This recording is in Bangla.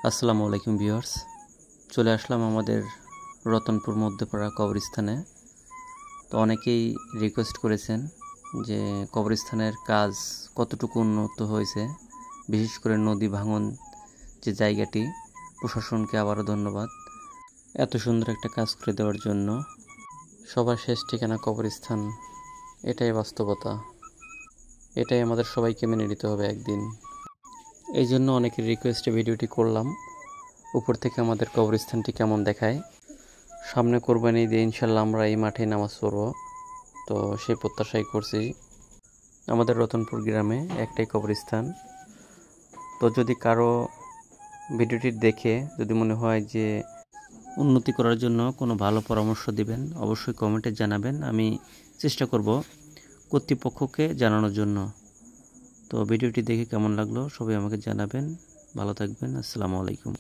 আসসালামু আলাইকুম ভিউয়ার্স, চলে আসলাম আমাদের রতনপুর মধ্যপাড়া কবরস্থানে। তো অনেকেই রিকোয়েস্ট করেছেন যে কবরস্থানের কাজ কতটুকু উন্নত হয়েছে, বিশেষ করে নদী ভাঙন যে জায়গাটি। প্রশাসনকে আবারও ধন্যবাদ এত সুন্দর একটা কাজ করে দেওয়ার জন্য। সবার শেষ ঠিকানা কবরস্থান, এটাই বাস্তবতা, এটাই আমাদের সবাইকে মেনে নিতে হবে একদিন। এই জন্য অনেকের রিকোয়েস্টে ভিডিওটি করলাম। উপর থেকে আমাদের কবরস্থানটি কেমন দেখায়। সামনে কোরবানি দিয়ে ইনশাল্লাহ আমরা এই মাঠে নামাজ পড়ব, তো সেই প্রত্যাশাই করছি। আমাদের রতনপুর গ্রামে একটাই কবরস্থান। তো যদি কারো ভিডিওটি দেখে যদি মনে হয় যে উন্নতি করার জন্য কোনো ভালো পরামর্শ দিবেন, অবশ্যই কমেন্টে জানাবেন। আমি চেষ্টা করব কর্তৃপক্ষকে জানানোর জন্য। তো ভিডিওটি দেখে কেমন লাগলো সবাই আমাকে জানাবেন। ভালো থাকবেন। আসসালামু আলাইকুম।